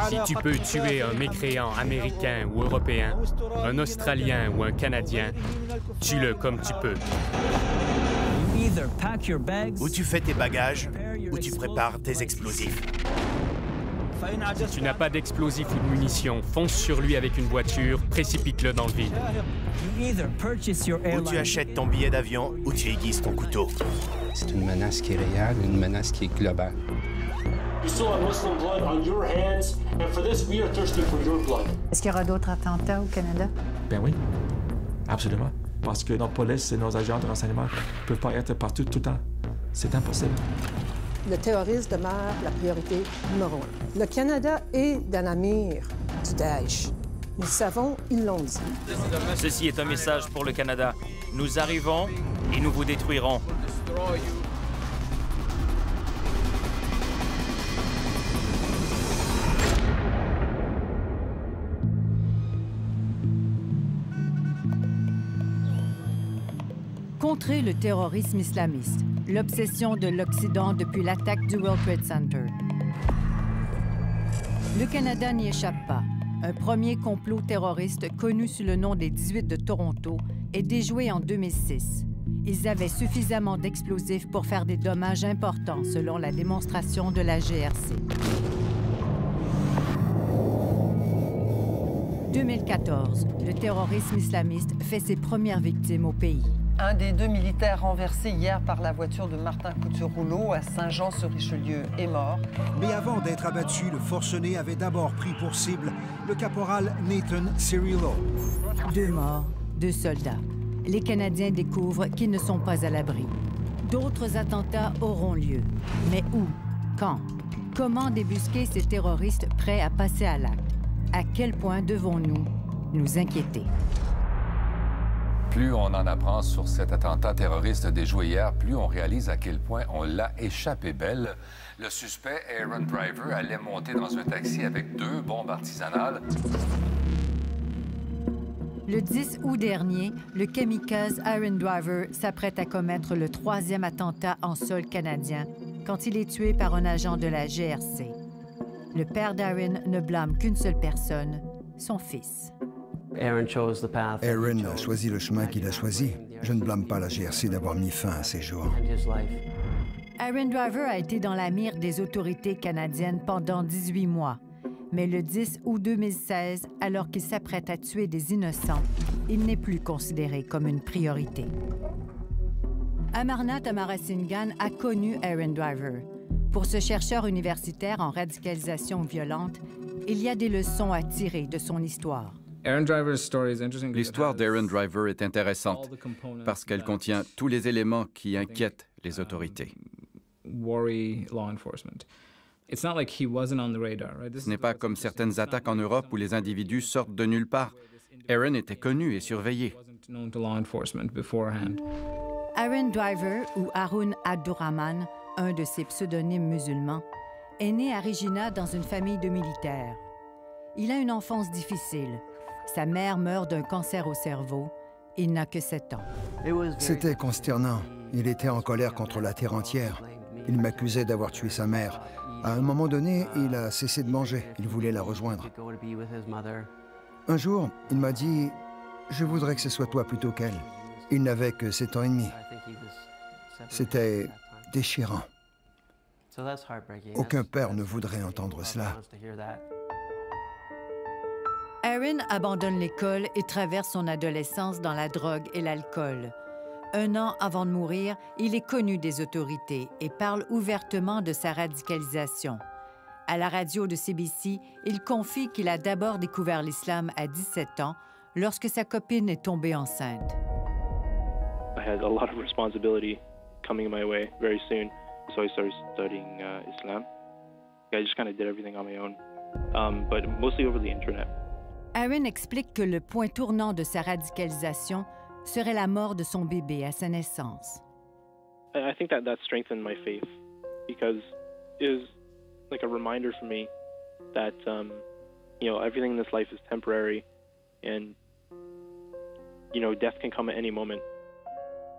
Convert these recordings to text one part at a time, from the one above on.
Si tu peux tuer un mécréant américain ou européen, un Australien ou un Canadien, tue-le comme tu peux. Ou tu fais tes bagages, ou tu prépares tes explosifs. Si tu n'as pas d'explosifs ou de munitions, fonce sur lui avec une voiture, précipite-le dans le vide. Ou tu achètes ton billet d'avion, ou tu aiguises ton couteau. C'est une menace qui est réelle, une menace qui est globale. Est-ce qu'il y aura d'autres attentats au Canada? Ben oui, absolument. Parce que notre police et nos agents de renseignement ne peuvent pas être partout tout le temps. C'est impossible. Le terrorisme demeure la priorité numéro 1. Le Canada est dans la mire du Daesh. Nous le savons, ils l'ont dit. Ceci est un message pour le Canada. Nous arrivons et nous vous détruirons. Contrer le terrorisme islamiste, l'obsession de l'Occident depuis l'attaque du World Trade Center. Le Canada n'y échappe pas. Un premier complot terroriste connu sous le nom des 18 de Toronto est déjoué en 2006. Ils avaient suffisamment d'explosifs pour faire des dommages importants, selon la démonstration de la GRC. 2014, le terrorisme islamiste fait ses premières victimes au pays. Un des 2 militaires renversés hier par la voiture de Martin Couture-Rouleau à Saint-Jean-sur-Richelieu est mort. Mais avant d'être abattu, le forcené avait d'abord pris pour cible le caporal Nathan Cirillo. 2 morts, 2 soldats. Les Canadiens découvrent qu'ils ne sont pas à l'abri. D'autres attentats auront lieu. Mais où? Quand? Comment débusquer ces terroristes prêts à passer à l'acte? À quel point devons-nous nous inquiéter? Plus on en apprend sur cet attentat terroriste déjoué hier, plus on réalise à quel point on l'a échappé belle. Le suspect, Aaron Driver, allait monter dans un taxi avec 2 bombes artisanales. Le 10 août dernier, le kamikaze Aaron Driver s'apprête à commettre le 3e attentat en sol canadien quand il est tué par un agent de la GRC. Le père d'Aaron ne blâme qu'une seule personne, son fils. Aaron a choisi le chemin qu'il a choisi. Je ne blâme pas la GRC d'avoir mis fin à ses jours. Aaron Driver a été dans la mire des autorités canadiennes pendant 18 mois. Mais le 10 août 2016, alors qu'il s'apprête à tuer des innocents, il n'est plus considéré comme une priorité. Amarnath Amarasinghe a connu Aaron Driver. Pour ce chercheur universitaire en radicalisation violente, il y a des leçons à tirer de son histoire. L'histoire d'Aaron Driver est intéressante parce qu'elle contient tous les éléments qui inquiètent les autorités. Ce n'est pas comme certaines attaques en Europe où les individus sortent de nulle part. Aaron était connu et surveillé. Aaron Driver, ou Haroun Abdurrahman, un de ses pseudonymes musulmans, est né à Regina dans une famille de militaires. Il a une enfance difficile. Sa mère meurt d'un cancer au cerveau. Il n'a que 7 ans. C'était consternant. Il était en colère contre la terre entière. Il m'accusait d'avoir tué sa mère. À un moment donné, il a cessé de manger. Il voulait la rejoindre. Un jour, il m'a dit « Je voudrais que ce soit toi plutôt qu'elle ». Il n'avait que 7 ans et demi. C'était déchirant. Aucun père ne voudrait entendre cela. Aaron abandonne l'école et traverse son adolescence dans la drogue et l'alcool. 1 an avant de mourir, il est connu des autorités et parle ouvertement de sa radicalisation. À la radio de CBC, il confie qu'il a d'abord découvert l'islam à 17 ans, lorsque sa copine est tombée enceinte. I had a lot of responsibility coming my way very soon, so I started studying Islam. I just kind of did everything on my own, but mostly over the internet. Aaron explique que le point tournant de sa radicalisation serait la mort de son bébé à sa naissance. I think that strengthened my faith because it was like a reminder for me that everything in this life is temporary and death can come at any moment.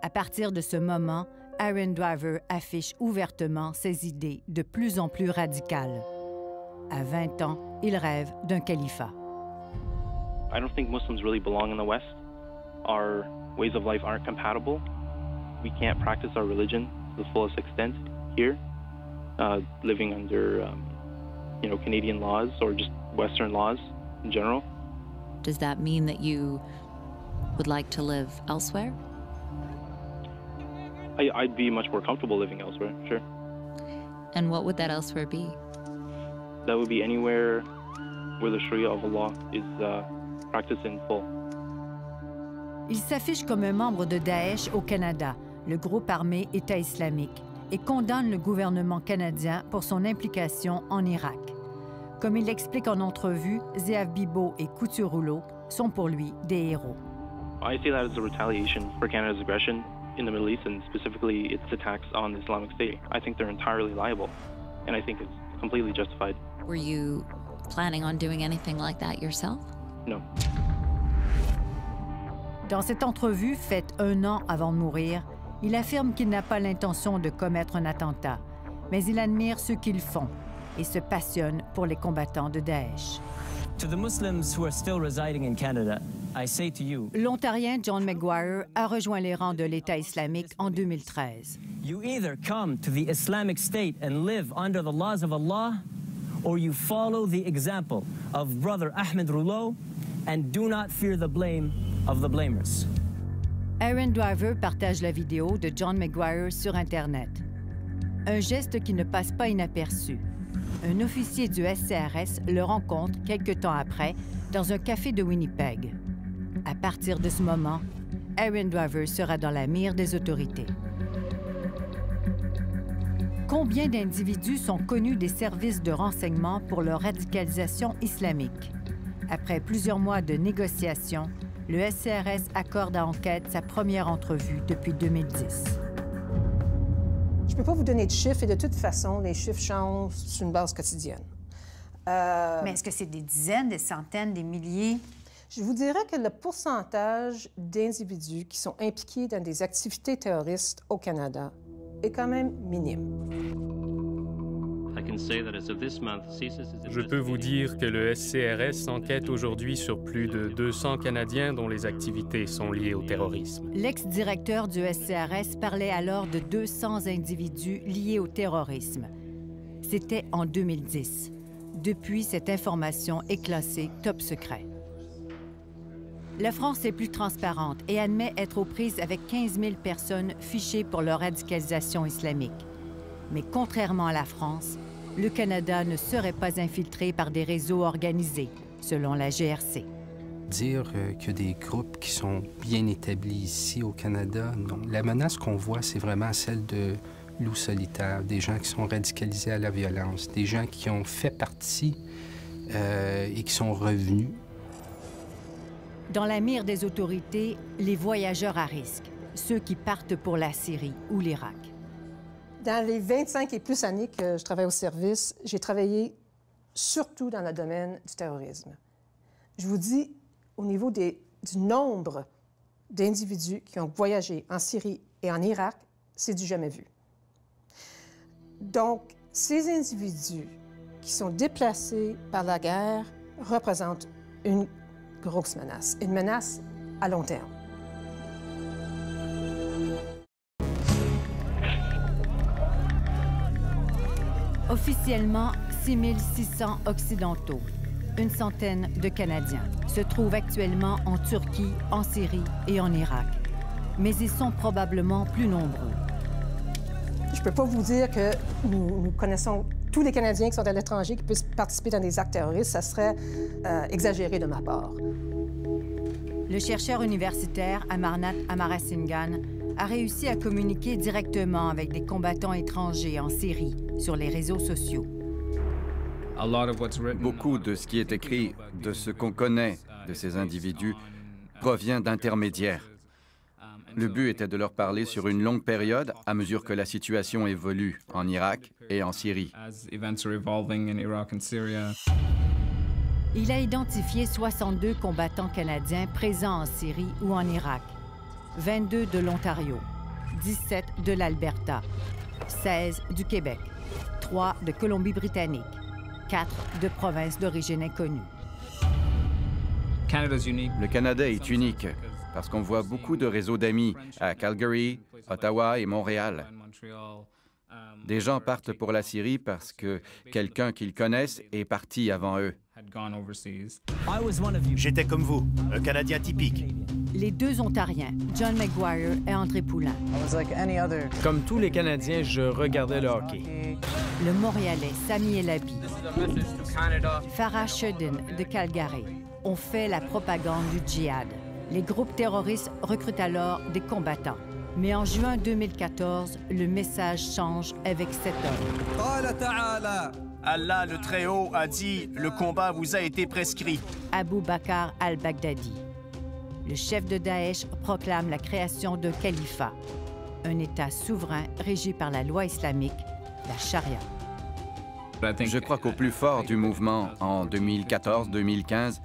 À partir de ce moment, Aaron Driver affiche ouvertement ses idées de plus en plus radicales. À 20 ans, il rêve d'un califat. I don't think Muslims really belong in the West. Our ways of life aren't compatible. We can't practice our religion to the fullest extent here, living under, Canadian laws or just Western laws in general. Does that mean that you would like to live elsewhere? I'd be much more comfortable living elsewhere, sure. And what would that elsewhere be? That would be anywhere where the Sharia of Allah is practiced in full. Il s'affiche comme un membre de Daesh au Canada, le groupe armé État islamique, et condamne le gouvernement canadien pour son implication en Irak. Comme il l'explique en entrevue, Ze'ev Bibo et Couture Rouleau sont pour lui des héros. I see that as a retaliation for Canada's aggression in the Middle East and specifically its attacks on the Islamic State. I think they're entirely liable, and I think it's completely justified. Were you planning on doing anything like that yourself? No. Dans cette entrevue, faite 1 an avant de mourir, il affirme qu'il n'a pas l'intention de commettre un attentat, mais il admire ceux qui le font et se passionne pour les combattants de Daesh. To the Muslims who are still residing in Canada, I say to you, L'Ontarien John McGuire a rejoint les rangs de l'État islamique en 2013. You either come to the Islamic State and live under the laws of Allah, or you follow the example of Brother Ahmed Rouleau and do not fear the blame of the blamers. Aaron Driver partage la vidéo de John McGuire sur Internet. Un geste qui ne passe pas inaperçu. Un officier du SCRS le rencontre quelque temps après dans un café de Winnipeg. À partir de ce moment, Aaron Driver sera dans la mire des autorités. Combien d'individus sont connus des services de renseignement pour leur radicalisation islamique? Après plusieurs mois de négociations, le SCRS accorde à Enquête sa première entrevue depuis 2010. Je ne peux pas vous donner de chiffres et de toute façon, les chiffres changent sur une base quotidienne. Mais est-ce que c'est des dizaines, des centaines, des milliers? Je vous dirais que le pourcentage d'individus qui sont impliqués dans des activités terroristes au Canada est quand même minime. Je peux vous dire que le SCRS enquête aujourd'hui sur plus de 200 Canadiens dont les activités sont liées au terrorisme. L'ex-directeur du SCRS parlait alors de 200 individus liés au terrorisme. C'était en 2010. Depuis, cette information est classée top secret. La France est plus transparente et admet être aux prises avec 15 000 personnes fichées pour leur radicalisation islamique. Mais contrairement à la France, le Canada ne serait pas infiltré par des réseaux organisés, selon la GRC. Dire qu'il y a des groupes qui sont bien établis ici au Canada, non. La menace qu'on voit, c'est vraiment celle de loups solitaires, des gens qui sont radicalisés à la violence, des gens qui ont fait partie et qui sont revenus. Dans la mire des autorités, les voyageurs à risque, ceux qui partent pour la Syrie ou l'Irak. Dans les 25 et plus années que je travaille au service, j'ai travaillé surtout dans le domaine du terrorisme. Je vous dis, au niveau du nombre d'individus qui ont voyagé en Syrie et en Irak, c'est du jamais vu. Donc, ces individus qui sont déplacés par la guerre représentent une grosse menace, une menace à long terme. Officiellement, 6 600 Occidentaux, une centaine de Canadiens, se trouvent actuellement en Turquie, en Syrie et en Irak. Mais ils sont probablement plus nombreux. Je ne peux pas vous dire que nous connaissons tous les Canadiens qui sont à l'étranger qui puissent participer dans des actes terroristes. Ça serait exagéré de ma part. Le chercheur universitaire Amarnath Amarasinghan a réussi à communiquer directement avec des combattants étrangers en Syrie sur les réseaux sociaux. Beaucoup de ce qui est écrit, de ce qu'on connaît de ces individus, provient d'intermédiaires. Le but était de leur parler sur une longue période à mesure que la situation évolue en Irak et en Syrie. Il a identifié 62 combattants canadiens présents en Syrie ou en Irak, 22 de l'Ontario, 17 de l'Alberta, 16 du Québec, 3 de Colombie-Britannique, 4 de provinces d'origine inconnue. Le Canada est unique parce qu'on voit beaucoup de réseaux d'amis à Calgary, Ottawa et Montréal. Des gens partent pour la Syrie parce que quelqu'un qu'ils connaissent est parti avant eux. J'étais comme vous, un Canadien typique. Les deux Ontariens, John McGuire et André Poulain. Comme tous les Canadiens, je regardais le hockey. Le Montréalais Sami Elabi, Farah Shedden de Calgary ont fait la propagande du djihad. Les groupes terroristes recrutent alors des combattants. Mais en juin 2014, le message change avec cet homme. Allah le Très-Haut a dit « Le combat vous a été prescrit ». Abou Bakr al-Baghdadi. Le chef de Daesh proclame la création d'un califat, un État souverain régi par la loi islamique, la charia. Je crois qu'au plus fort du mouvement, en 2014-2015,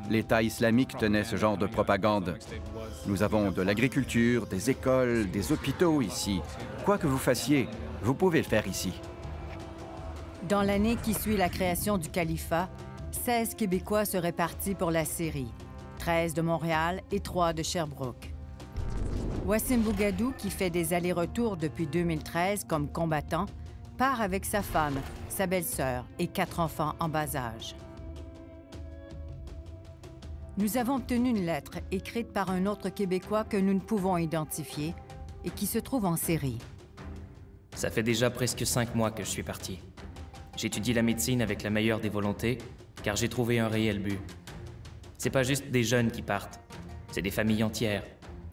l'État islamique tenait ce genre de propagande. Nous avons de l'agriculture, des écoles, des hôpitaux ici. Quoi que vous fassiez, vous pouvez le faire ici. Dans l'année qui suit la création du califat, 16 Québécois se répartissent pour la Syrie, 13 de Montréal et 3 de Sherbrooke. Wassim Bougadou, qui fait des allers-retours depuis 2013 comme combattant, part avec sa femme, sa belle-sœur et 4 enfants en bas âge. Nous avons obtenu une lettre écrite par un autre Québécois que nous ne pouvons identifier et qui se trouve en Syrie. Ça fait déjà presque 5 mois que je suis parti. J'étudie la médecine avec la meilleure des volontés, car j'ai trouvé un réel but. C'est pas juste des jeunes qui partent, c'est des familles entières.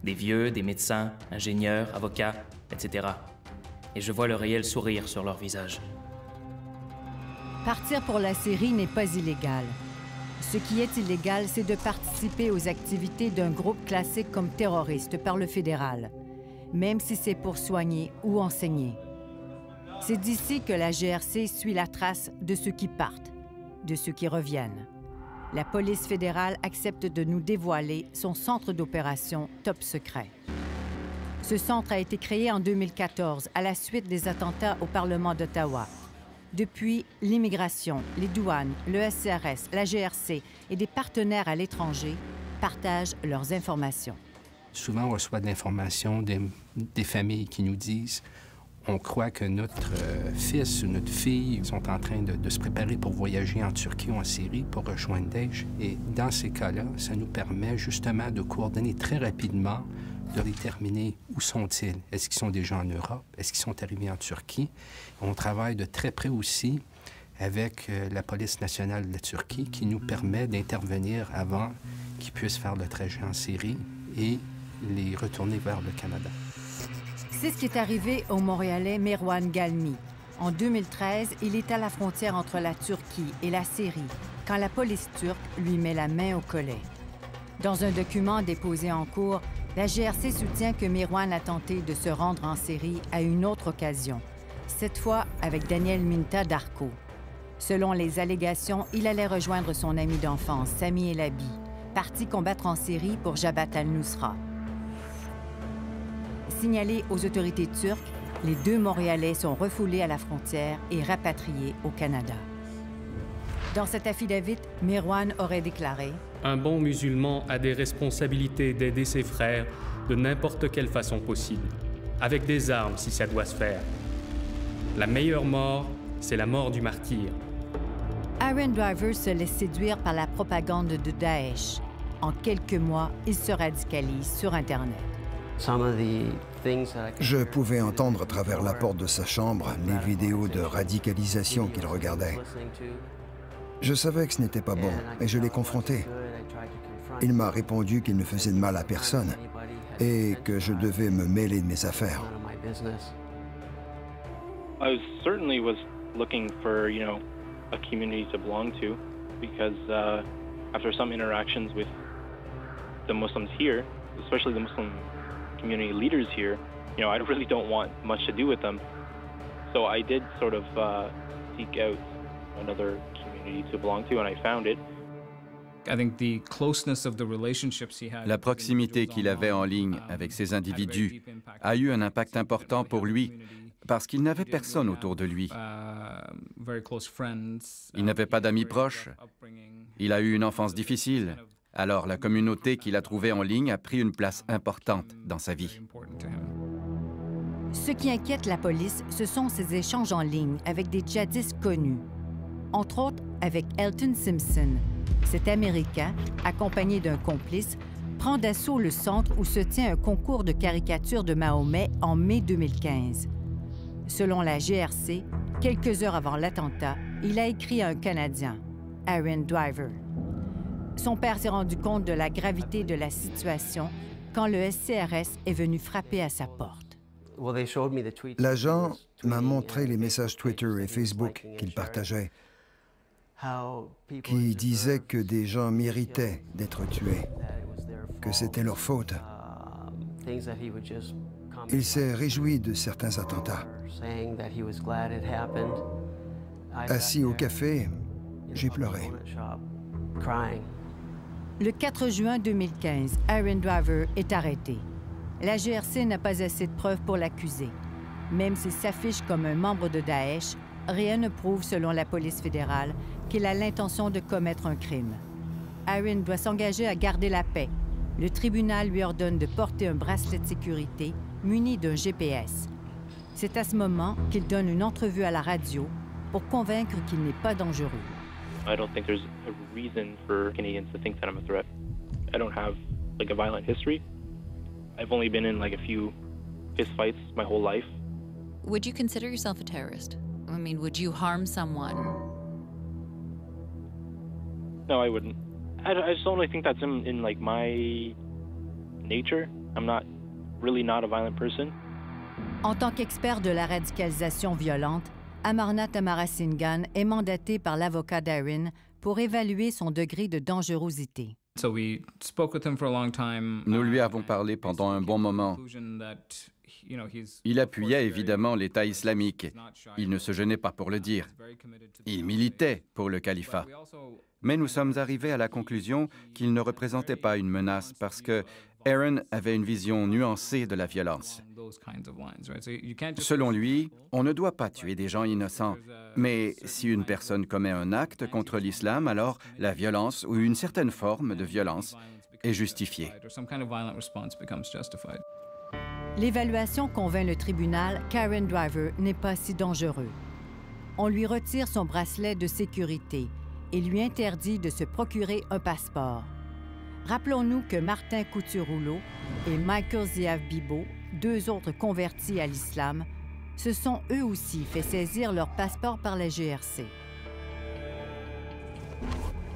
Des vieux, des médecins, ingénieurs, avocats, etc. Et je vois le réel sourire sur leur visage. Partir pour la Syrie n'est pas illégal. Ce qui est illégal, c'est de participer aux activités d'un groupe classé comme terroriste par le fédéral, même si c'est pour soigner ou enseigner. C'est d'ici que la GRC suit la trace de ceux qui partent, de ceux qui reviennent. La police fédérale accepte de nous dévoiler son centre d'opération top secret. Ce centre a été créé en 2014 à la suite des attentats au Parlement d'Ottawa. Depuis, l'immigration, les douanes, le SCRS, la GRC et des partenaires à l'étranger partagent leurs informations. Souvent, on reçoit de l'information des familles qui nous disent « On croit que notre fils ou notre fille sont en train de se préparer pour voyager en Turquie ou en Syrie pour rejoindre Daesh. » Et dans ces cas-là, ça nous permet justement de coordonner très rapidement, de déterminer où sont-ils. Est-ce qu'ils sont déjà en Europe? Est-ce qu'ils sont arrivés en Turquie? On travaille de très près aussi avec la police nationale de la Turquie qui nous permet d'intervenir avant qu'ils puissent faire le trajet en Syrie et les retourner vers le Canada. C'est ce qui est arrivé au Montréalais Merwan Galmi. En 2013, il est à la frontière entre la Turquie et la Syrie quand la police turque lui met la main au collet. Dans un document déposé en cours, la GRC soutient que Merwan a tenté de se rendre en Syrie à une autre occasion, cette fois avec Daniel Minta Darko. Selon les allégations, il allait rejoindre son ami d'enfance, Sami Elabi, parti combattre en Syrie pour Jabhat al-Nusra. Signalés aux autorités turques, les deux Montréalais sont refoulés à la frontière et rapatriés au Canada. Dans cet affidavit, Merwan aurait déclaré « Un bon musulman a des responsabilités d'aider ses frères de n'importe quelle façon possible, avec des armes si ça doit se faire. La meilleure mort, c'est la mort du martyr. » Aaron Driver se laisse séduire par la propagande de Daesh. En quelques mois, il se radicalise sur Internet. Je pouvais entendre à travers la porte de sa chambre les vidéos de radicalisation qu'il regardait. Je savais que ce n'était pas bon et je l'ai confronté. Il m'a répondu qu'il ne faisait de mal à personne et que je devais me mêler de mes affaires. I certainly was looking for, a community to belong to because after some interactions with the Muslims here, especially the Muslim community leaders here, I really don't want much to do with them. So I did sort of seek out another community to belong to, and I found it. La proximité qu'il avait en ligne avec ces individus a eu un impact important pour lui parce qu'il n'avait personne autour de lui. Il n'avait pas d'amis proches. Il a eu une enfance difficile. Alors, la communauté qu'il a trouvée en ligne a pris une place importante dans sa vie. Ce qui inquiète la police, ce sont ses échanges en ligne avec des djihadistes connus. Entre autres, avec Elton Simpson. Cet Américain, accompagné d'un complice, prend d'assaut le centre où se tient un concours de caricature de Mahomet en mai 2015. Selon la GRC, quelques heures avant l'attentat, il a écrit à un Canadien, Aaron Driver. Son père s'est rendu compte de la gravité de la situation quand le SCRS est venu frapper à sa porte. L'agent m'a montré les messages Twitter et Facebook qu'il partageait, qui disaient que des gens méritaient d'être tués, que c'était leur faute. Il s'est réjoui de certains attentats. Assis au café, j'ai pleuré. Le 4 juin 2015, Aaron Driver est arrêté. La GRC n'a pas assez de preuves pour l'accuser. Même s'il s'affiche comme un membre de Daesh, rien ne prouve, selon la police fédérale, qu'il a l'intention de commettre un crime. Aaron doit s'engager à garder la paix. Le tribunal lui ordonne de porter un bracelet de sécurité muni d'un GPS. C'est à ce moment qu'il donne une entrevue à la radio pour convaincre qu'il n'est pas dangereux. I don't think there's a reason for Canadians to think that I'm a threat. I don't have like a violent history. I've only been in like a few fistfights my whole life. Would you consider yourself a terrorist? I mean, would you harm someone? No, I wouldn't. I just don't really think that's in like my nature. I'm not really not a violent person. En tant qu'expert de la radicalisation violente, Amarnath Amarasinghan est mandaté par l'avocat d'Aaron pour évaluer son degré de dangerosité. Nous lui avons parlé pendant un bon moment. Il appuyait évidemment l'État islamique. Il ne se gênait pas pour le dire. Il militait pour le califat. Mais nous sommes arrivés à la conclusion qu'il ne représentait pas une menace parce que Aaron avait une vision nuancée de la violence. Selon lui, on ne doit pas tuer des gens innocents. Mais si une personne commet un acte contre l'islam, alors la violence ou une certaine forme de violence est justifiée. L'évaluation convainc le tribunal qu'Aaron Driver n'est pas si dangereux. On lui retire son bracelet de sécurité et lui interdit de se procurer un passeport. Rappelons-nous que Martin Couture-Rouleau et Michael Ziav Bibo, deux autres convertis à l'islam, se sont eux aussi fait saisir leur passeport par la GRC.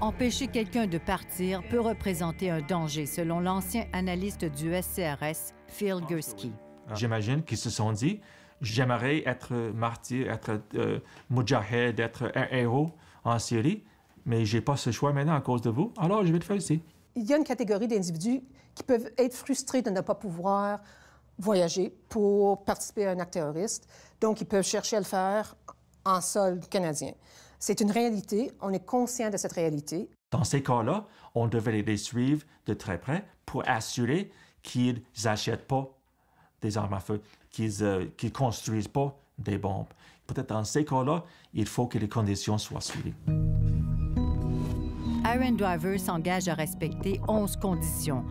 Empêcher quelqu'un de partir peut représenter un danger, selon l'ancien analyste du SCRS, Phil Gursky. J'imagine qu'ils se sont dit, j'aimerais être martyr, être moudjahed, être un héros en Syrie, mais j'ai pas ce choix maintenant à cause de vous, alors je vais le faire ici. Il y a une catégorie d'individus qui peuvent être frustrés de ne pas pouvoir voyager pour participer à un acte terroriste. Donc, ils peuvent chercher à le faire en sol canadien. C'est une réalité. On est conscient de cette réalité. Dans ces cas-là, on devrait les suivre de très près pour assurer qu'ils n'achètent pas des armes à feu, qu'ils ne construisent pas des bombes. Peut-être dans ces cas-là, il faut que les conditions soient suivies. Aaron Driver s'engage à respecter 11 conditions,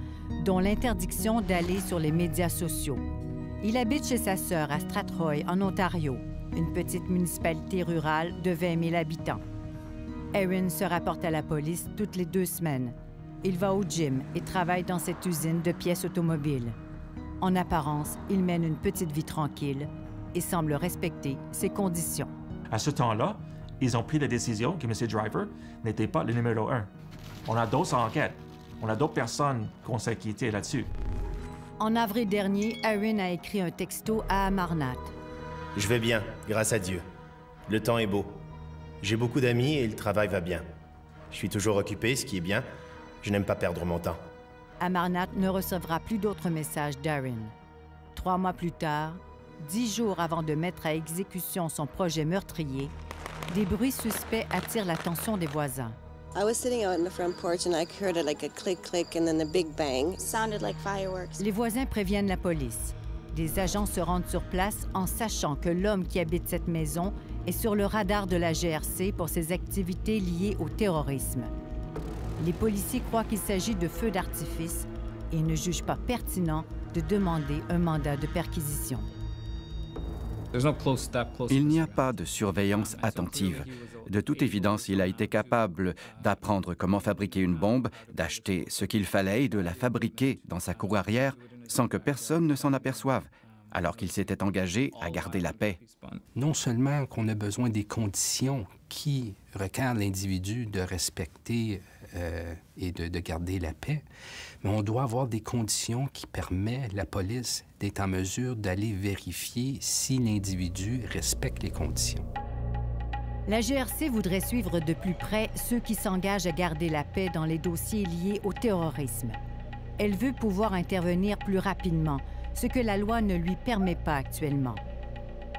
dont l'interdiction d'aller sur les médias sociaux. Il habite chez sa sœur à Strathroy, en Ontario, une petite municipalité rurale de 20 000 habitants. Aaron se rapporte à la police toutes les 2 semaines. Il va au gym et travaille dans cette usine de pièces automobiles. En apparence, il mène une petite vie tranquille et semble respecter ses conditions. À ce temps-là, ils ont pris la décision que M. Driver n'était pas le numéro 1. On a d'autres enquêtes. On a d'autres personnes qu'on s'est inquiétées là-dessus. En avril dernier, Aaron a écrit un texto à Amarnath. « Je vais bien, grâce à Dieu. Le temps est beau. J'ai beaucoup d'amis et le travail va bien. Je suis toujours occupé, ce qui est bien. Je n'aime pas perdre mon temps. » Amarnath ne recevra plus d'autres messages d'Aaron. 3 mois plus tard, 10 jours avant de mettre à exécution son projet meurtrier, des bruits suspects attirent l'attention des voisins. I was sitting out in the front porch and I heard like a click click and then a big bang. It sounded like fireworks. Les voisins préviennent la police. Des agents se rendent sur place en sachant que l'homme qui habite cette maison est sur le radar de la GRC pour ses activités liées au terrorisme. Les policiers croient qu'il s'agit de feux d'artifice et ne jugent pas pertinent de demander un mandat de perquisition. Il n'y a pas de surveillance attentive. De toute évidence, il a été capable d'apprendre comment fabriquer une bombe, d'acheter ce qu'il fallait et de la fabriquer dans sa cour arrière sans que personne ne s'en aperçoive, alors qu'il s'était engagé à garder la paix. Non seulement qu'on a besoin des conditions qui requièrent l'individu de respecter et de garder la paix, mais on doit avoir des conditions qui permettent à la police d'être en mesure d'aller vérifier si l'individu respecte les conditions. La GRC voudrait suivre de plus près ceux qui s'engagent à garder la paix dans les dossiers liés au terrorisme. Elle veut pouvoir intervenir plus rapidement, ce que la loi ne lui permet pas actuellement.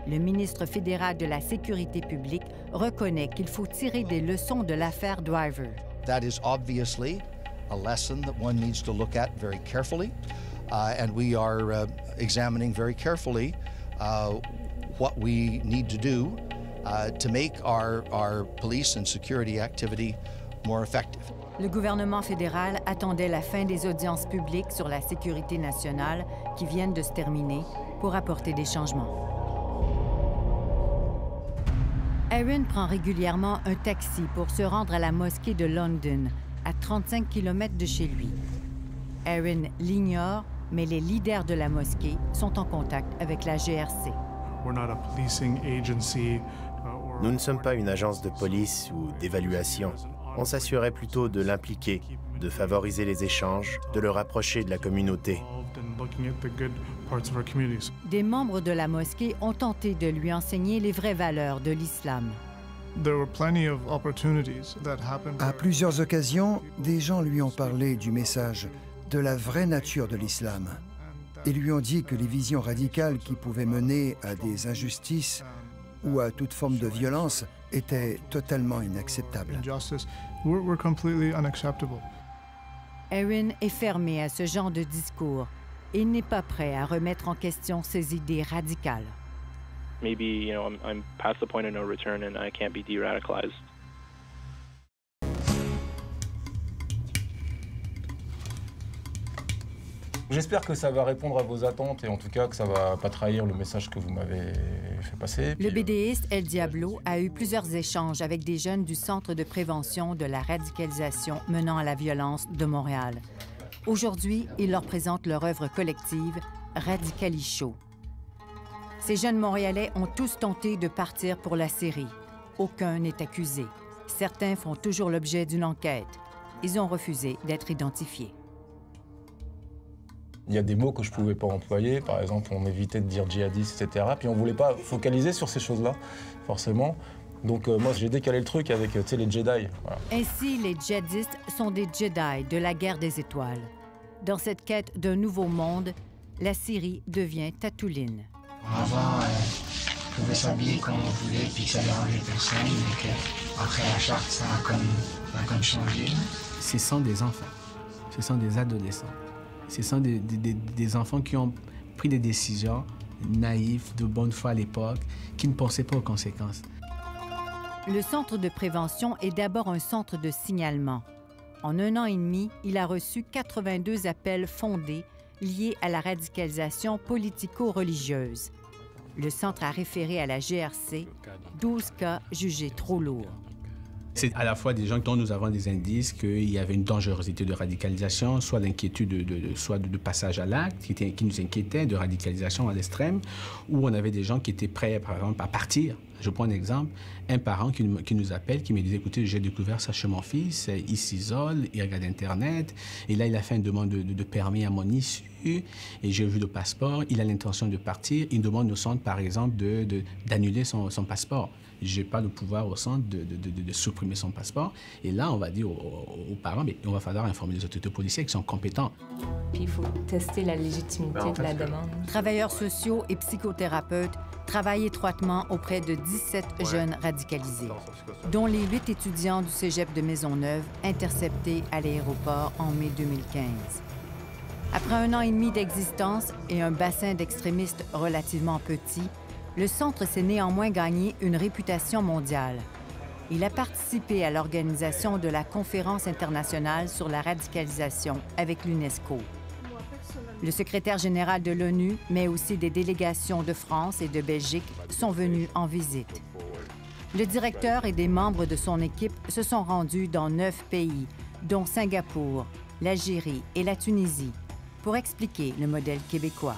Le ministre fédéral de la Sécurité publique reconnaît qu'il faut tirer des leçons de l'affaire Driver. That is obviously a lesson that one needs to look at very carefully, and we are examining very carefully what we need to do to make our police and security activity more effective. Le gouvernement fédéral attendait la fin des audiences publiques sur la sécurité nationale qui viennent de se terminer pour apporter des changements. Aaron prend régulièrement un taxi pour se rendre à la mosquée de London, à 35 km de chez lui. Aaron l'ignore, mais les leaders de la mosquée sont en contact avec la GRC. Nous ne sommes pas une agence de police ou d'évaluation. On s'assurait plutôt de l'impliquer, de favoriser les échanges, de le rapprocher de la communauté. Des membres de la mosquée ont tenté de lui enseigner les vraies valeurs de l'islam. À plusieurs occasions, des gens lui ont parlé du message, de la vraie nature de l'islam. Ils lui ont dit que les visions radicales qui pouvaient mener à des injustices ou à toute forme de violence étaient totalement inacceptables. Aaron est fermé à ce genre de discours. Il n'est pas prêt à remettre en question ses idées radicales. Maybe, I'm past the point of no return and I can't be de-radicalized. J'espère que ça va répondre à vos attentes et en tout cas que ça va pas trahir le message que vous m'avez fait passer. Le BDiste El Diablo a eu plusieurs échanges avec des jeunes du Centre de prévention de la radicalisation menant à la violence de Montréal. Aujourd'hui, il leur présente leur œuvre collective, Radicali-Show. Ces jeunes Montréalais ont tous tenté de partir pour la Syrie. Aucun n'est accusé. Certains font toujours l'objet d'une enquête. Ils ont refusé d'être identifiés. Il y a des mots que je ne pouvais pas employer. Par exemple, on évitait de dire djihadiste, etc. Puis on ne voulait pas focaliser sur ces choses-là, forcément. Donc moi, j'ai décalé le truc avec les Jedi. Voilà. Ainsi, les djihadistes sont des Jedi de la guerre des étoiles. Dans cette quête d'un nouveau monde, la Syrie devient Tatooine. Avant, on pouvait s'habiller comme on voulait, puis que ça dérangeait personne, mais qu'après la charte, ça a comme changé. Ce sont des enfants, ce sont des adolescents. Ce sont des enfants qui ont pris des décisions naïves, de bonne foi à l'époque, qui ne pensaient pas aux conséquences. Le centre de prévention est d'abord un centre de signalement. En 1 an et demi, il a reçu 82 appels fondés liés à la radicalisation politico-religieuse. Le centre a référé à la GRC 12 cas jugés trop lourds. C'est à la fois des gens dont nous avons des indices qu'il y avait une dangerosité de radicalisation, soit l'inquiétude de passage à l'acte qui nous inquiétait, de radicalisation à l'extrême, ou on avait des gens qui étaient prêts, par exemple, à partir. Je prends un exemple, un parent qui nous appelle, qui me dit « Écoutez, j'ai découvert ça chez mon fils, il s'isole, il regarde Internet, et là, il a fait une demande de permis à mon issue, et j'ai vu le passeport, il a l'intention de partir, il demande au centre, par exemple, d'annuler son passeport. Je n'ai pas le pouvoir au centre de supprimer son passeport. Et là, on va dire aux parents, mais on va falloir informer les autorités policières qui sont compétents. Puis il faut tester la légitimité de la demande. Travailleurs sociaux et psychothérapeutes travaillent étroitement auprès de 17 jeunes radicalisés, dont les 8 étudiants du cégep de Maisonneuve interceptés à l'aéroport en mai 2015. Après 1 an et demi d'existence et un bassin d'extrémistes relativement petit, le centre s'est néanmoins gagné une réputation mondiale. Il a participé à l'organisation de la Conférence internationale sur la radicalisation avec l'UNESCO. Le secrétaire général de l'ONU, mais aussi des délégations de France et de Belgique sont venus en visite. Le directeur et des membres de son équipe se sont rendus dans 9 pays, dont Singapour, l'Algérie et la Tunisie, pour expliquer le modèle québécois.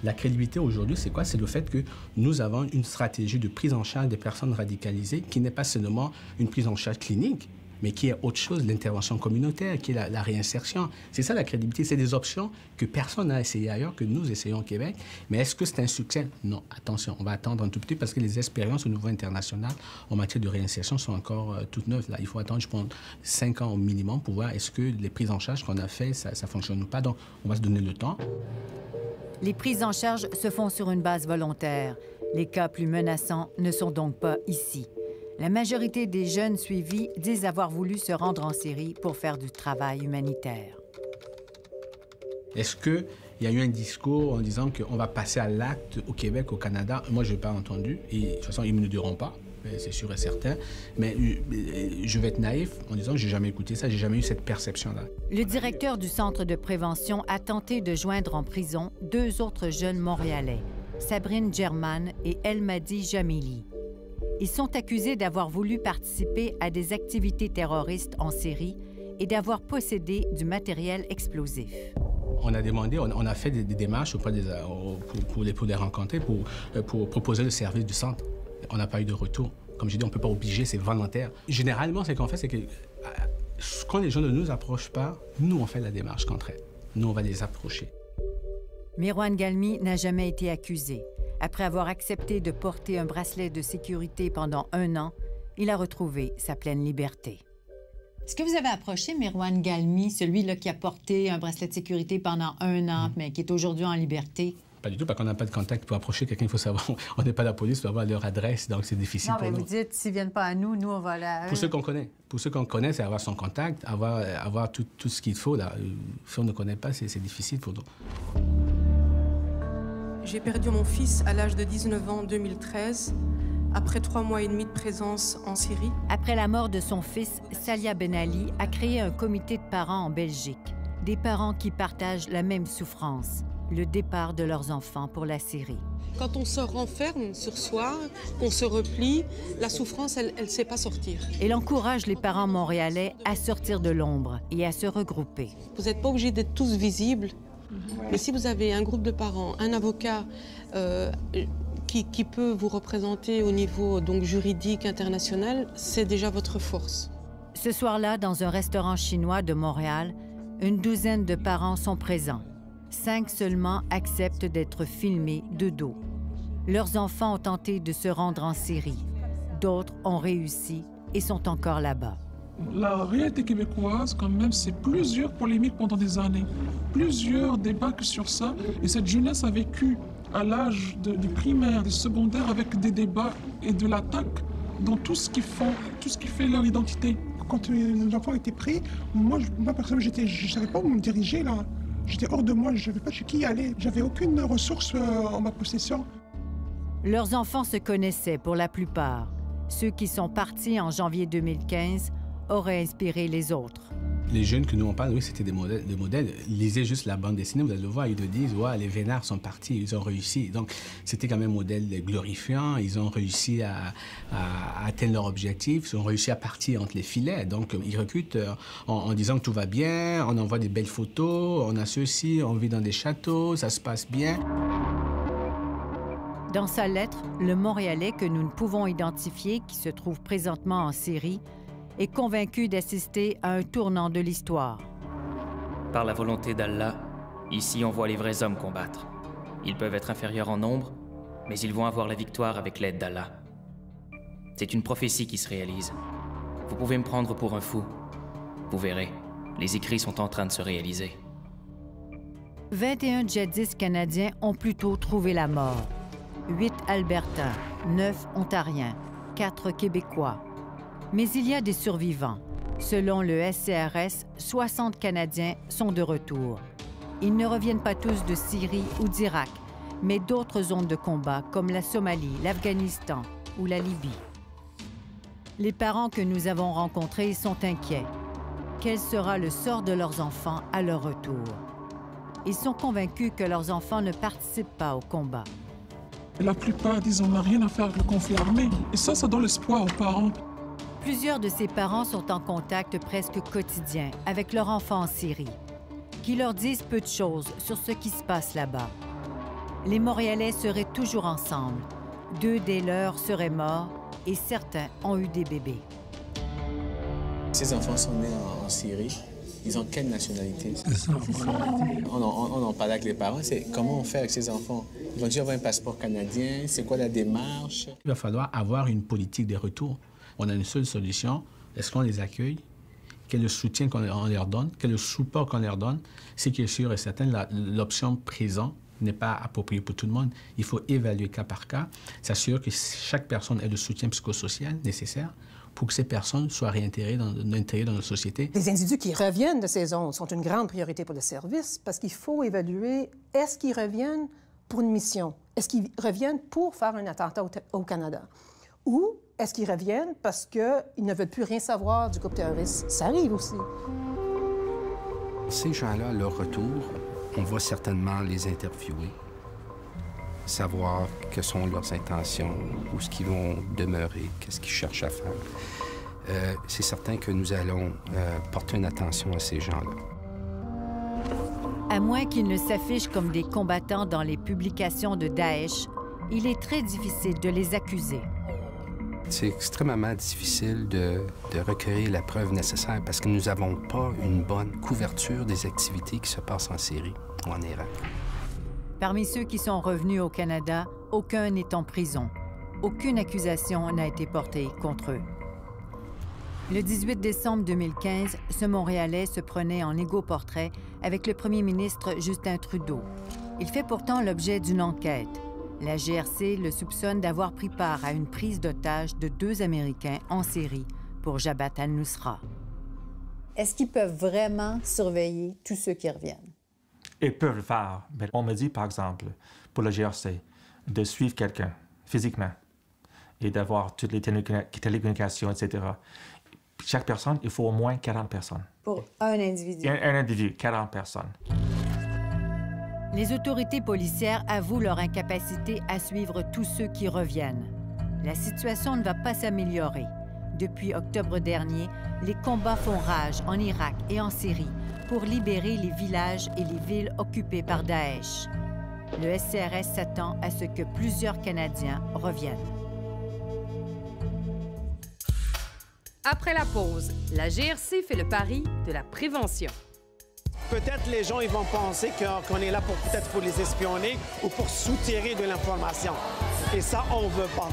La crédibilité aujourd'hui, c'est quoi? C'est le fait que nous avons une stratégie de prise en charge des personnes radicalisées qui n'est pas seulement une prise en charge clinique, mais qui est autre chose, l'intervention communautaire, qui est la réinsertion. C'est ça la crédibilité, c'est des options que personne n'a essayé ailleurs, que nous essayons au Québec. Mais est-ce que c'est un succès? Non, attention, on va attendre un tout petit parce que les expériences au niveau international en matière de réinsertion sont encore toutes neuves. Là, il faut attendre, je pense, 5 ans au minimum pour voir est-ce que les prises en charge qu'on a faites, ça fonctionne ou pas. Donc, on va se donner le temps. Les prises en charge se font sur une base volontaire. Les cas plus menaçants ne sont donc pas ici. La majorité des jeunes suivis disent avoir voulu se rendre en Syrie pour faire du travail humanitaire. Est-ce qu'il y a eu un discours en disant qu'on va passer à l'acte au Québec, au Canada? Moi, je n'ai pas entendu. Et de toute façon, ils ne me le diront pas, c'est sûr et certain. Mais je vais être naïf en disant que je n'ai jamais écouté ça, je n'ai jamais eu cette perception-là. Le directeur du centre de prévention a tenté de joindre en prison 2 autres jeunes Montréalais, Sabrine German et Elmadi Jamili. Ils sont accusés d'avoir voulu participer à des activités terroristes en Syrie et d'avoir possédé du matériel explosif. On a demandé, on a fait des démarches auprès pour les rencontrer, pour proposer le service du centre. On n'a pas eu de retour. Comme je dis, on ne peut pas obliger, c'est volontaire. Généralement, ce qu'on fait, c'est que quand les gens ne nous approchent pas, nous, on fait la démarche contre elles. Nous, on va les approcher. Mirwan Galmi n'a jamais été accusé. Après avoir accepté de porter un bracelet de sécurité pendant 1 an, il a retrouvé sa pleine liberté. Est-ce que vous avez approché Mirwan Galmi, celui-là qui a porté un bracelet de sécurité pendant 1 an, mais qui est aujourd'hui en liberté? Pas du tout, parce qu'on n'a pas de contact pour approcher quelqu'un. Il faut savoir, on n'est pas la police, il faut avoir leur adresse, donc c'est difficile pour nous. Non, mais vous dites, s'ils ne viennent pas à nous, nous, on va là. Pour ceux qu'on connaît. Pour ceux qu'on connaît, c'est avoir son contact, avoir tout ce qu'il faut. Là. Si on ne connaît pas, c'est difficile pour nous. J'ai perdu mon fils à l'âge de 19 ans en 2013, après 3 mois et demi de présence en Syrie. Après la mort de son fils, Salia Ben Ali a créé un comité de parents en Belgique. Des parents qui partagent la même souffrance, le départ de leurs enfants pour la Syrie. Quand on se renferme sur soi, qu'on se replie, la souffrance, elle ne sait pas sortir. Elle encourage les parents montréalais à sortir de l'ombre et à se regrouper. Vous n'êtes pas obligés d'être tous visibles. Mais si vous avez un groupe de parents, un avocat qui peut vous représenter au niveau donc, juridique international, c'est déjà votre force. Ce soir-là, dans un restaurant chinois de Montréal, une douzaine de parents sont présents. 5 seulement acceptent d'être filmés de dos. Leurs enfants ont tenté de se rendre en Syrie. D'autres ont réussi et sont encore là-bas. La réalité québécoise, quand même, c'est plusieurs polémiques pendant des années, plusieurs débats sur ça. Et cette jeunesse a vécu à l'âge du primaire, du secondaire, avec des débats et de l'attaque dans tout ce qui fait leur identité. Quand les enfants étaient pris, moi personnellement, je ne savais pas où me diriger, là. J'étais hors de moi, je ne savais pas chez qui aller. J'avais aucune ressource en ma possession. Leurs enfants se connaissaient pour la plupart. Ceux qui sont partis en janvier 2015 auraient inspiré les autres. Les jeunes que nous on parle, oui, c'était des modèles. Lisez juste la bande dessinée, vous allez le voir, ils le disent, ouais, les vénards sont partis, ils ont réussi. Donc, c'était quand même un modèle glorifiant. Ils ont réussi à atteindre leur objectif, ils ont réussi à partir entre les filets. Donc, ils recrutent en disant que tout va bien, on envoie des belles photos, on a ceci, on vit dans des châteaux, ça se passe bien. Dans sa lettre, le Montréalais que nous ne pouvons identifier, qui se trouve présentement en Syrie, est convaincu d'assister à un tournant de l'histoire. Par la volonté d'Allah, ici on voit les vrais hommes combattre. Ils peuvent être inférieurs en nombre, mais ils vont avoir la victoire avec l'aide d'Allah. C'est une prophétie qui se réalise. Vous pouvez me prendre pour un fou. Vous verrez, les écrits sont en train de se réaliser. 21 djihadistes canadiens ont plutôt trouvé la mort. 8 Albertains, 9 Ontariens, 4 Québécois. Mais il y a des survivants. Selon le SCRS, 60 Canadiens sont de retour. Ils ne reviennent pas tous de Syrie ou d'Irak, mais d'autres zones de combat comme la Somalie, l'Afghanistan ou la Libye. Les parents que nous avons rencontrés sont inquiets. Quel sera le sort de leurs enfants à leur retour? Ils sont convaincus que leurs enfants ne participent pas au combat. La plupart disent on n'a rien à faire avec le conflit armé. Et ça donne l'espoir aux parents. Plusieurs de ces parents sont en contact presque quotidien avec leurs enfants en Syrie, qui leur disent peu de choses sur ce qui se passe là-bas. Les Montréalais seraient toujours ensemble. 2 des leurs seraient morts et certains ont eu des bébés. Ces enfants sont nés en Syrie. Ils ont quelle nationalité? On en parle avec les parents. C'est comment on fait avec ces enfants? Ils vont-ils avoir un passeport canadien? C'est quoi la démarche? Il va falloir avoir une politique de retour. On a une seule solution. Est-ce qu'on les accueille? Quel est le soutien qu'on leur donne? Quel est le support qu'on leur donne? Ce qui est sûr et certain, l'option présente n'est pas appropriée pour tout le monde. Il faut évaluer cas par cas, s'assurer que chaque personne ait le soutien psychosocial nécessaire pour que ces personnes soient réintégrées dans notre société. Les individus qui reviennent de ces zones sont une grande priorité pour le service parce qu'il faut évaluer, est-ce qu'ils reviennent pour une mission? Est-ce qu'ils reviennent pour faire un attentat au Canada? Ou est-ce qu'ils reviennent parce qu'ils ne veulent plus rien savoir du groupe terroriste? Ça arrive aussi. Ces gens-là, à leur retour, on va certainement les interviewer, savoir quelles sont leurs intentions, où est-ce qu'ils vont demeurer, qu'est-ce qu'ils cherchent à faire. C'est certain que nous allons porter une attention à ces gens-là. À moins qu'ils ne s'affichent comme des combattants dans les publications de Daesh, il est très difficile de les accuser. C'est extrêmement difficile de recueillir la preuve nécessaire parce que nous n'avons pas une bonne couverture des activités qui se passent en Syrie ou en Irak. Parmi ceux qui sont revenus au Canada, aucun n'est en prison. Aucune accusation n'a été portée contre eux. Le 18 décembre 2015, ce Montréalais se prenait en égo-portrait avec le premier ministre Justin Trudeau. Il fait pourtant l'objet d'une enquête. La GRC le soupçonne d'avoir pris part à une prise d'otage de 2 Américains en Syrie pour Jabhat al-Nusra. Est-ce qu'ils peuvent vraiment surveiller tous ceux qui reviennent? Ils peuvent le faire. Mais on me dit, par exemple, pour la GRC, de suivre quelqu'un physiquement et d'avoir toutes les télécommunications, etc. Chaque personne, il faut au moins 40 personnes. Pour un individu? Un individu, 40 personnes. Les autorités policières avouent leur incapacité à suivre tous ceux qui reviennent. La situation ne va pas s'améliorer. Depuis octobre dernier, les combats font rage en Irak et en Syrie pour libérer les villages et les villes occupées par Daesh. Le SCRS s'attend à ce que plusieurs Canadiens reviennent. Après la pause, la GRC fait le pari de la prévention. Peut-être les gens ils vont penser qu'on est là peut-être pour les espionner ou pour soutirer de l'information. Et ça, on ne veut pas.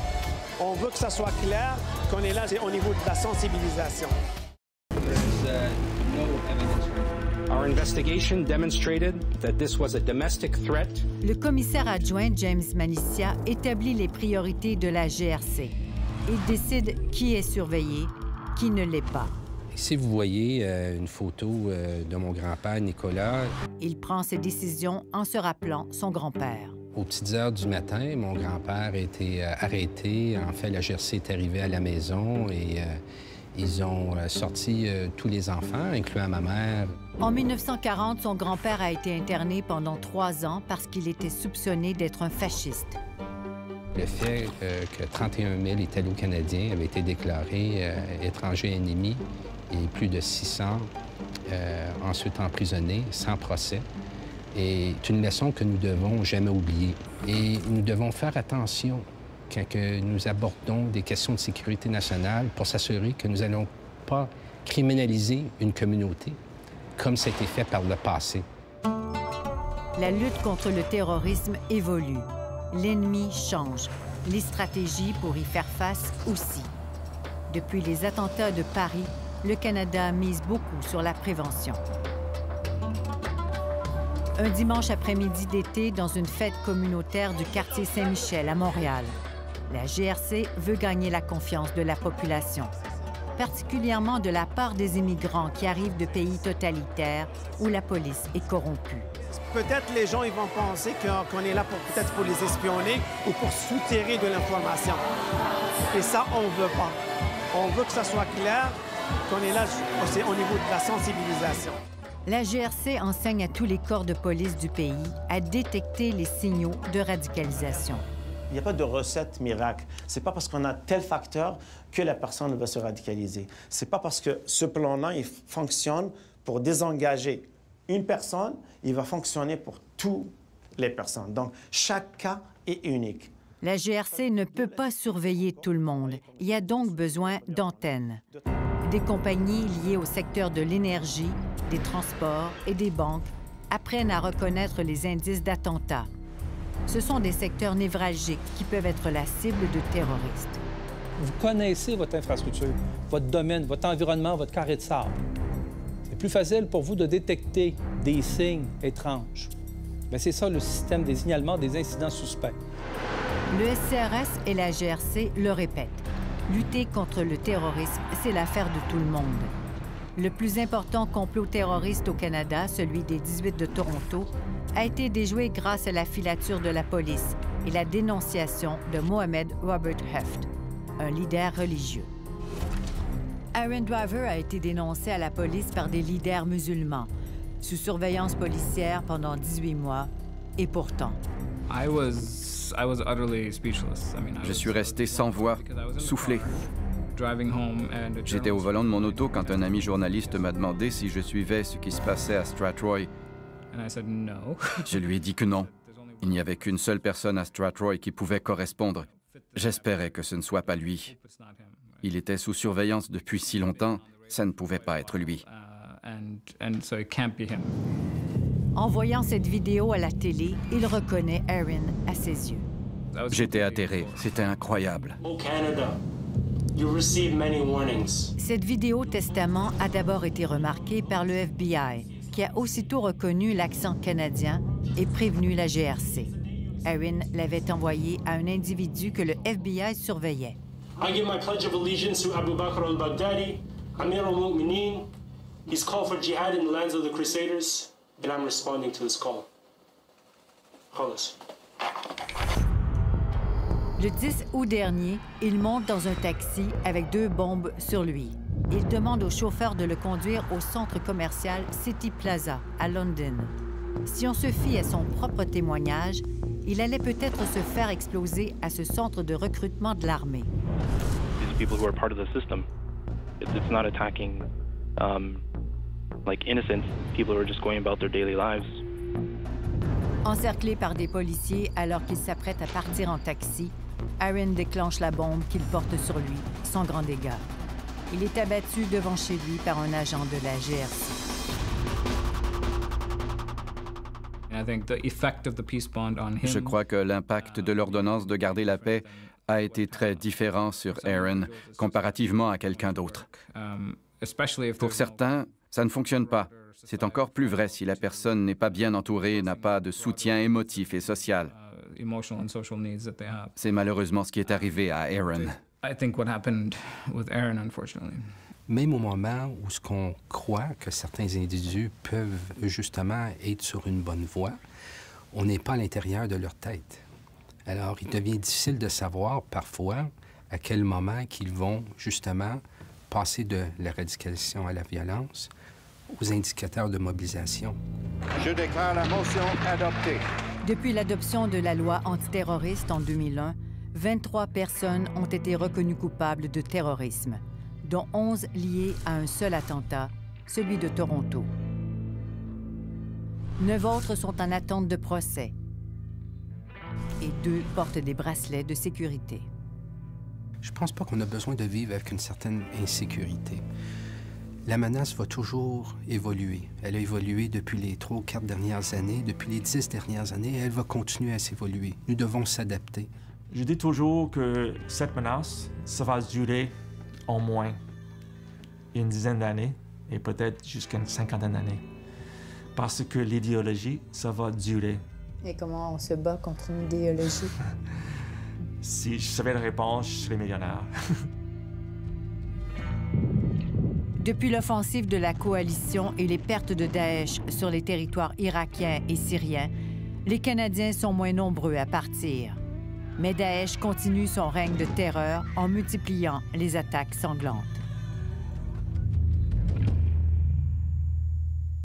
On veut que ça soit clair qu'on est là au niveau de la sensibilisation. Our investigation demonstrated that this was a domestic threat. Le commissaire adjoint James Malicia établit les priorités de la GRC. Il décide qui est surveillé, qui ne l'est pas. Ici, vous voyez une photo de mon grand-père, Nicolas. Il prend ses décisions en se rappelant son grand-père. Aux petites heures du matin, mon grand-père a été arrêté. En fait, la GRC est arrivée à la maison et ils ont sorti tous les enfants, incluant ma mère. En 1940, son grand-père a été interné pendant 3 ans parce qu'il était soupçonné d'être un fasciste. Le fait que 31 000 Italo-Canadiens avaient été déclarés étrangers ennemis et plus de 600 ensuite emprisonnés sans procès est une leçon que nous devons jamais oublier. Et nous devons faire attention quand nous abordons des questions de sécurité nationale pour s'assurer que nous n'allons pas criminaliser une communauté comme ça a été fait par le passé. La lutte contre le terrorisme évolue. L'ennemi change. Les stratégies pour y faire face aussi. Depuis les attentats de Paris, le Canada mise beaucoup sur la prévention. Un dimanche après-midi d'été, dans une fête communautaire du quartier Saint-Michel à Montréal, la GRC veut gagner la confiance de la population, particulièrement de la part des immigrants qui arrivent de pays totalitaires où la police est corrompue. Peut-être les gens ils vont penser qu'on est là peut-être pour les espionner ou pour soutirer de l'information. Et ça, on ne veut pas. On veut que ça soit clair qu'on est là c'est au niveau de la sensibilisation. La GRC enseigne à tous les corps de police du pays à détecter les signaux de radicalisation. Il n'y a pas de recette miracle. Ce n'est pas parce qu'on a tel facteur que la personne va se radicaliser. Ce n'est pas parce que ce plan-là, il fonctionne pour désengager une personne, il va fonctionner pour toutes les personnes. Donc, chaque cas est unique. La GRC ne peut pas surveiller tout le monde. Il y a donc besoin d'antennes. Des compagnies liées au secteur de l'énergie, des transports et des banques apprennent à reconnaître les indices d'attentats. Ce sont des secteurs névralgiques qui peuvent être la cible de terroristes. Vous connaissez votre infrastructure, votre domaine, votre environnement, votre carré de sable. C'est plus facile pour vous de détecter des signes étranges. Bien, c'est ça le système des signalements des incidents suspects. Le SCRS et la GRC le répètent. Lutter contre le terrorisme, c'est l'affaire de tout le monde. Le plus important complot terroriste au Canada, celui des 18 de Toronto, a été déjoué grâce à la filature de la police et la dénonciation de Mohamed Robert Heft, un leader religieux. Aaron Driver a été dénoncé à la police par des leaders musulmans, sous surveillance policière pendant 18 mois, et pourtant... Je suis resté sans voix, soufflé. J'étais au volant de mon auto quand un ami journaliste m'a demandé si je suivais ce qui se passait à Strathroy. Je lui ai dit que non. Il n'y avait qu'une seule personne à Strathroy qui pouvait correspondre. J'espérais que ce ne soit pas lui. Il était sous surveillance depuis si longtemps, ça ne pouvait pas être lui. En voyant cette vidéo à la télé, il reconnaît Aaron à ses yeux. J'étais atterré. C'était incroyable. Cette vidéo testament a d'abord été remarquée par le FBI, qui a aussitôt reconnu l'accent canadien et prévenu la GRC. Aaron l'avait envoyé à un individu que le FBI surveillait. I give my pledge of allegiance to Abu Bakr al-Baghdadi, Amir al-Mu'minin. He's called for jihad in the lands of the Crusaders, and I'm responding to his call. Khalas. Le 10 août dernier, il monte dans un taxi avec 2 bombes sur lui. Il demande au chauffeur de le conduire au centre commercial City Plaza, à London. Si on se fie à son propre témoignage, il allait peut-être se faire exploser à ce centre de recrutement de l'armée. These people who are part of the system, it's not attacking like innocent people who are just going about their daily lives. Encerclé par des policiers alors qu'il s'apprête à partir en taxi, Aaron déclenche la bombe qu'il porte sur lui, sans grand dégât. Il est abattu devant chez lui par un agent de la GRC. Je crois que l'impact de l'ordonnance de garder la paix a été très différent sur Aaron comparativement à quelqu'un d'autre. Pour certains, ça ne fonctionne pas. C'est encore plus vrai si la personne n'est pas bien entourée, n'a pas de soutien émotif et social. C'est malheureusement ce qui est arrivé à Aaron. Même au moment où ce qu'on croit que certains individus peuvent justement être sur une bonne voie, on n'est pas à l'intérieur de leur tête. Alors, il devient difficile de savoir parfois à quel moment qu'ils vont justement passer de la radicalisation à la violence aux indicateurs de mobilisation. Je déclare la motion adoptée. Depuis l'adoption de la loi antiterroriste en 2001, 23 personnes ont été reconnues coupables de terrorisme, dont 11 liées à un seul attentat, celui de Toronto. 9 autres sont en attente de procès et 2 portent des bracelets de sécurité. Je ne pense pas qu'on a besoin de vivre avec une certaine insécurité. La menace va toujours évoluer. Elle a évolué depuis les 3 ou 4 dernières années, depuis les 10 dernières années, et elle va continuer à s'évoluer. Nous devons s'adapter. Je dis toujours que cette menace, ça va durer au moins une dizaine d'années et peut-être jusqu'à une cinquantaine d'années. Parce que l'idéologie, ça va durer. Et comment on se bat contre une idéologie? Si je savais la réponse, je serais millionnaire. Depuis l'offensive de la coalition et les pertes de Daesh sur les territoires irakiens et syriens, les Canadiens sont moins nombreux à partir. Mais Daesh continue son règne de terreur en multipliant les attaques sanglantes.